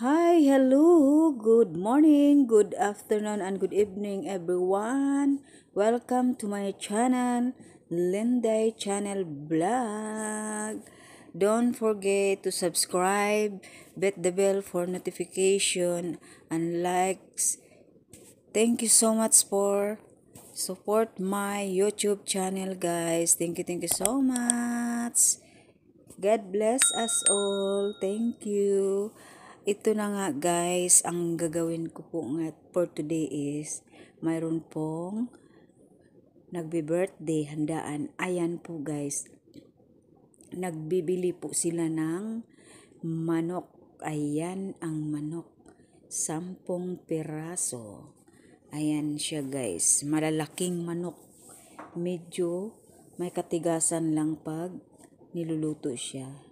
Hi, hello, good morning, good afternoon, and good evening, everyone. Welcome to my channel, Linday Channel Vlog. Don't forget to subscribe, hit the bell for notification, and likes. Thank you so much for support my YouTube channel, guys. Thank you so much. God bless us all. Thank you. Ito na nga guys, ang gagawin ko po nga for today is mayroon pong nagbe-birthday handaan. Ayan po guys, nagbibili po sila ng manok. Ayan ang manok. 10 piraso. Ayan siya guys, malalaking manok. Medyo may katigasan lang pag niluluto siya.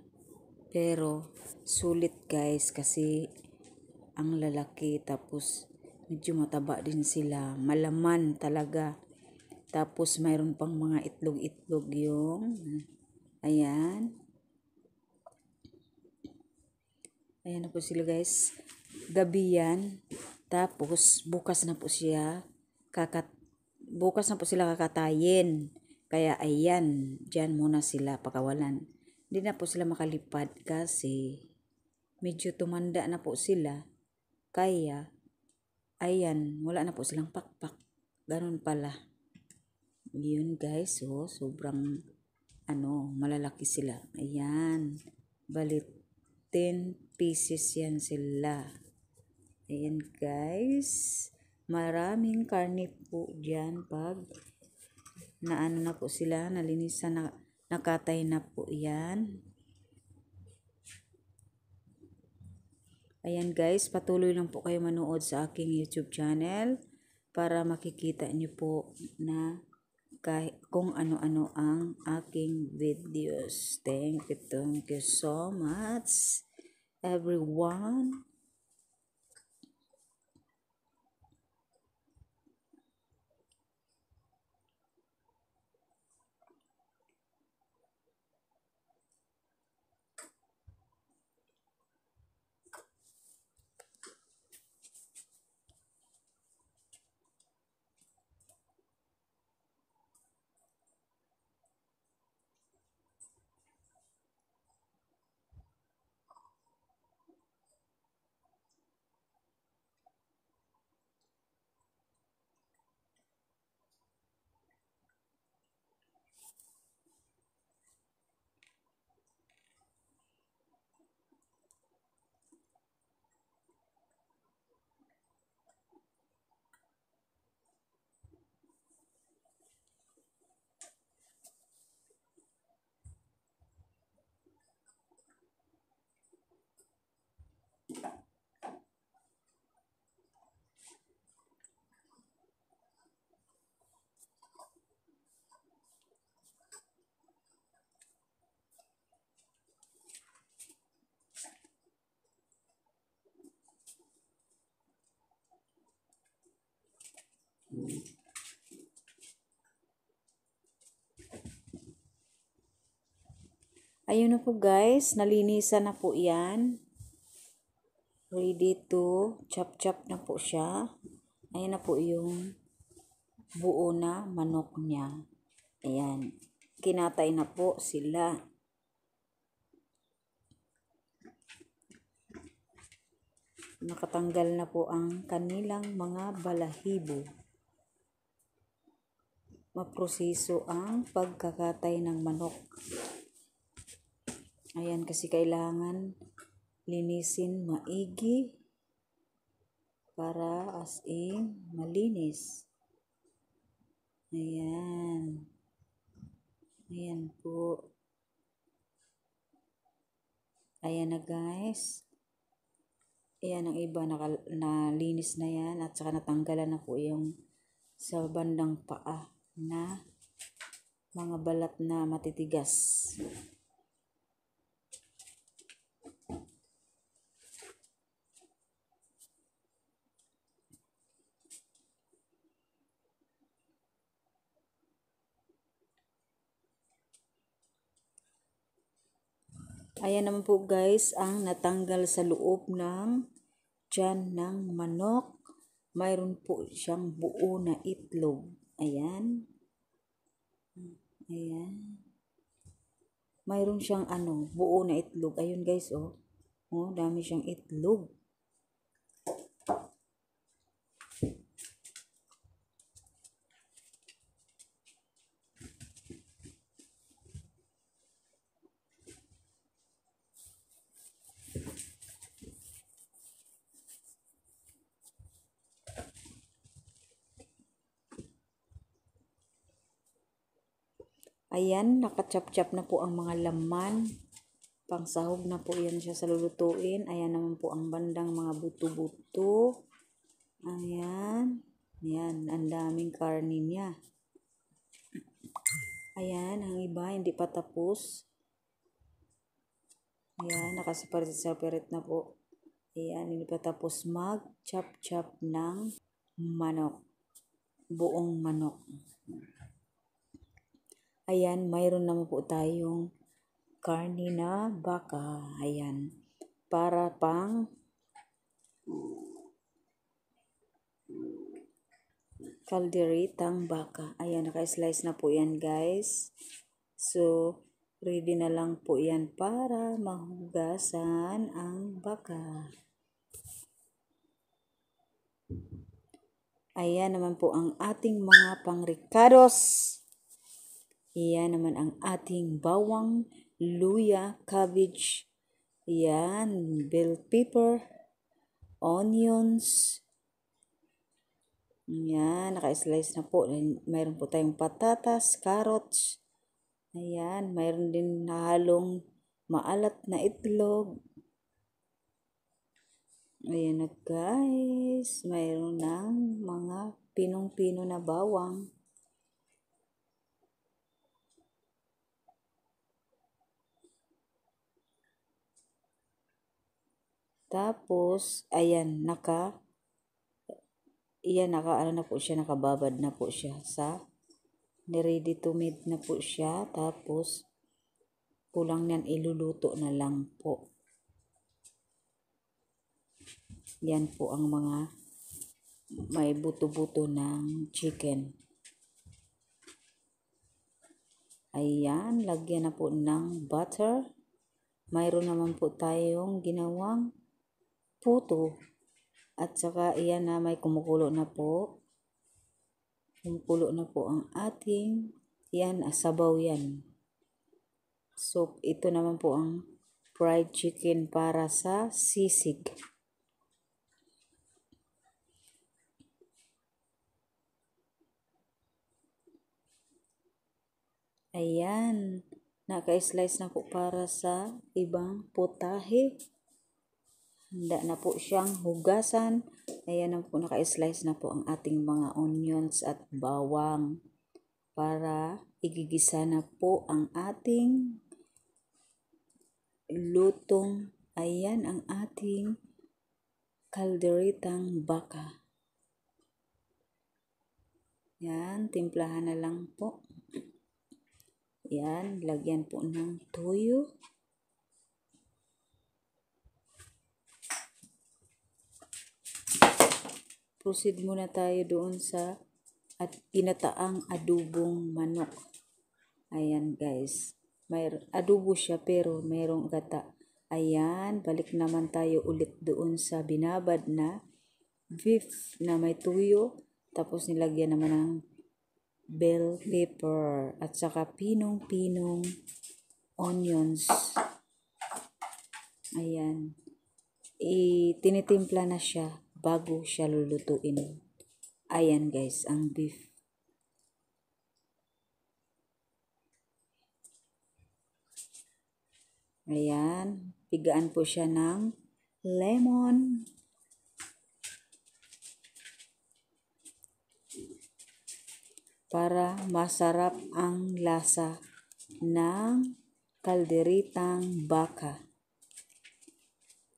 Pero sulit guys kasi ang lalaki tapos medyo mataba din sila. Malaman talaga. Tapos mayroon pang mga itlog-itlog yung ayan. Ayan na po sila guys. Gabi yan. Tapos bukas na po sila kakatayin. Kaya ayan, dyan muna sila pakawalan. Hindi na po sila makalipad kasi medyo tumanda na po sila. Kaya, ayan, wala na po silang pakpak. Ganun pala. Yun guys, so sobrang malalaki sila. Ayan. Balit 10 pieces yan sila. Ayan guys. Maraming karne po dyan pag na po sila, nalinisan na, nakatay na po yan. Ayan guys, patuloy lang po kayo manood sa aking YouTube channel para makikita niyo po na kung ano-ano ang aking videos. Thank you so much everyone. Ayun na po guys, nalinisan na po yan. Ready to chop na po siya. Ayan na po yung buo na manok niya. Ayan. Kinatay na po sila. Nakatanggal na po ang kanilang mga balahibo. Maproseso ang pagkakatay ng manok. Ayan kasi kailangan linisin maigi para as in malinis. Ayan. Ayan po. Ayan na guys. Ayan ang iba nalinis na yan at saka natanggalan na po yung sa bandang paa na mga balat na matitigas. Ayan naman po guys ang natanggal sa loob ng tiyan ng manok. Mayroon po siyang buo na itlog. Ayan. Ayan. Mayroon siyang buo na itlog. Ayun guys, oh. Oh, dami siyang itlog. Ayan, nakachap-chap na po ang mga laman. Pangsahog na po yan siya sa lulutuin. Ayan naman po ang bandang mga buto-buto. Ayan. Ayan, ang daming karne niya. Ayan, ang iba hindi pa tapos. Ayan, nakaseparate na po. Ayan, hindi pa tapos mag-chop-chop ng manok. Buong manok. Ayan, mayroon naman po tayong karne na baka. Ayan, para pang kalderitang baka. Ayan, naka-slice na po yan guys. So, ready na lang po yan para mahugasan ang baka. Ayan naman po ang ating mga pangricados. Ayan naman ang ating bawang, luya, cabbage, ayan, bell pepper, onions, ayan, naka-slice na po. Mayroon po tayong patatas, carrots, ayan, mayroon din nahalong maalat na itlog. Ayan na guys, mayroon ng mga pinong-pino na bawang. Tapos, ayan, nakababad na po siya sa ready to made na po siya. Tapos, kulang niyan, iluluto na lang po. Yan po ang mga may buto-buto ng chicken. Ayan, lagyan na po ng butter. Mayroon naman po tayong ginawang puto. At saka iyan na may kumukulo na po. Kumukulo na po ang ating, yan, sabaw yan. So, ito naman po ang fried chicken para sa sisig. Ayan, naka-slice na po para sa ibang putahe. Handa na po siyang hugasan. Ayan na po, naka-slice na po ang ating mga onions at bawang para igigisa na po ang ating lutong. Ayan ang ating kalderitang baka. Yan, timplahan na lang po. Yan, lagyan po ng toyo. Proceed muna tayo doon sa ginataang adubong manok. Ayan guys. May adobo siya pero mayroong gata. Ayan, balik naman tayo ulit doon sa binabad na beef na may tuyo. Tapos nilagyan naman ng bell pepper at saka pinong-pinong onions. Ayan. Tinitimpla na siya bago siya lulutuin. Ayan guys, ang beef. Ayan, pigaan po siya ng lemon. Para masarap ang lasa ng kalderitang baka.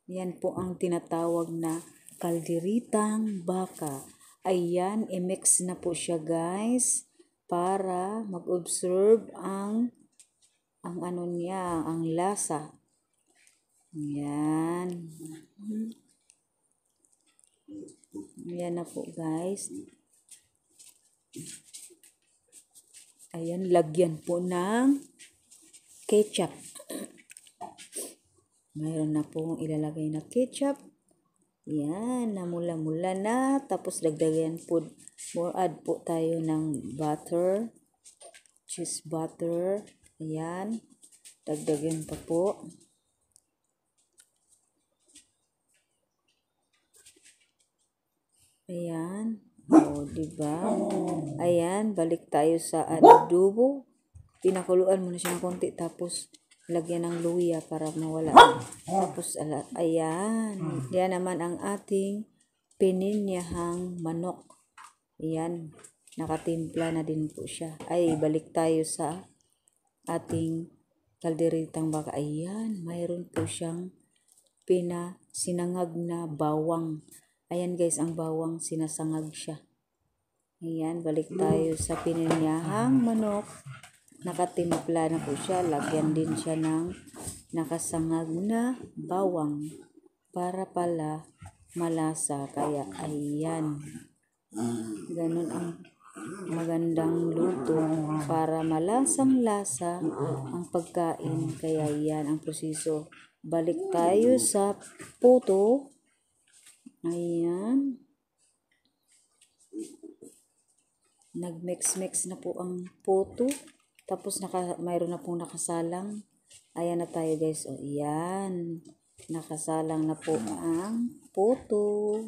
Yan po ang tinatawag na kalderitang baka. Ayan, i-mix na po siya guys para mag-observe ang lasa. Ayan. Ayan na po guys. Ayan, lagyan po ng ketchup. Mayroon na pong ilalagay na ketchup. Ayan, namula-mula na. Tapos dagdagan po, add po tayo ng butter. Cheese butter. Ayan. Dagdagan pa po. Ayan. O, diba? Ayan, balik tayo sa adobo. Pinakuluan mo na siya ng konti. Tapos, lagyan ng luya para mawala. Tapos, ayan. Yan naman ang ating pininyahang manok. Ayan. Nakatimpla na din po siya. Ay, balik tayo sa ating kalderitang baka. Ayan, mayroon po siyang sinangag na bawang. Ayan guys, ang bawang sinasangag siya. Ayan, balik tayo sa pininyahang manok. Nakatimpla na po siya. Lagyan din siya ng nakasangag na bawang para pala malasa. Kaya ayan, ganun ang magandang luto para malasang-lasa ang pagkain. Kaya yan ang proseso. Balik tayo sa puto. Ayan. Nag-mix-mix na po ang puto. Tapos mayroon na pong nakasalang. Ayan na tayo guys. O yan. Nakasalang na po ang puto.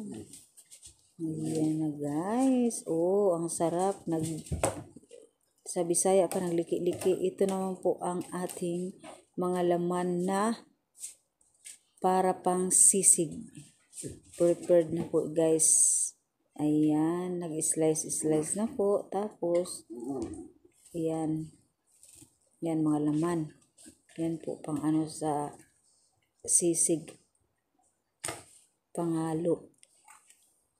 Ayan na guys. Oh, ang sarap. Sa Bisaya pa nagliki-liki. Ito naman po ang ating mga laman na para pang sisig. Prepared na po guys. Ayan. Nag-slice na po. Tapos, ayan. Yan mga laman. Yan po pang ano sa sisig. Pangalo.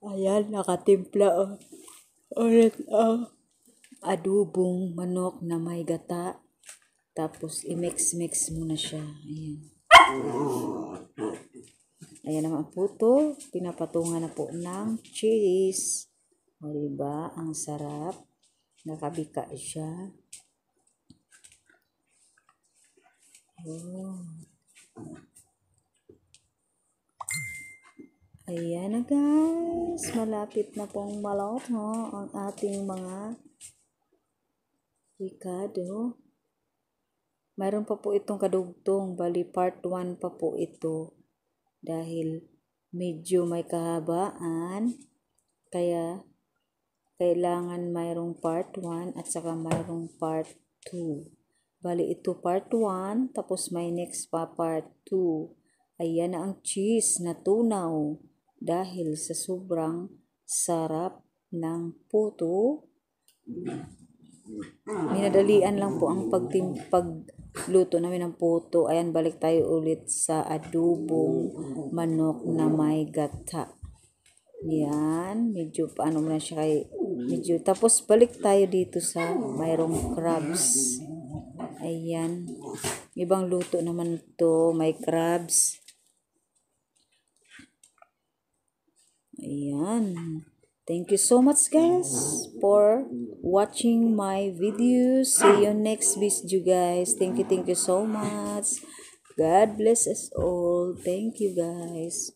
Ayan, nakatimpla ulit ang adobong manok na may gata. Tapos, i-mix-mix muna siya. Ayan. Ayan naman ang puto. Pinapatungan na po ng cheese. O diba? Ang sarap. Nakabika siya. Oh. Ayan na guys. Malapit na pong maluto ang ating mga ricado. Mayroon pa po itong kadugtong. Bali part 1 pa po ito. Dahil medyo may kahabaan. Kaya kailangan mayroong part 1 at saka mayroong part 2. Bali ito part 1. Tapos may next pa part 2. Ayan na ang cheese na tunaw. Dahil sa sobrang sarap ng puto. Minadalian lang po ang pagluto namin ng puto. Ayan, balik tayo ulit sa adobong manok na may gata. Yan, medyo paano mo na siya medyo. Tapos balik tayo dito sa mayroong crabs. Ayan. Ibang luto naman to, may crabs. Ayan. Thank you so much guys for watching my videos. See you next video guys. Thank you so much. God bless us all. Thank you guys.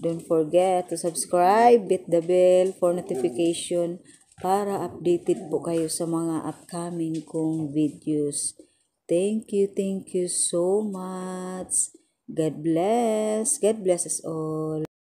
Don't forget to subscribe, hit the bell for notification para updated po kayo sa mga upcoming kong videos. Thank you so much. God bless us all.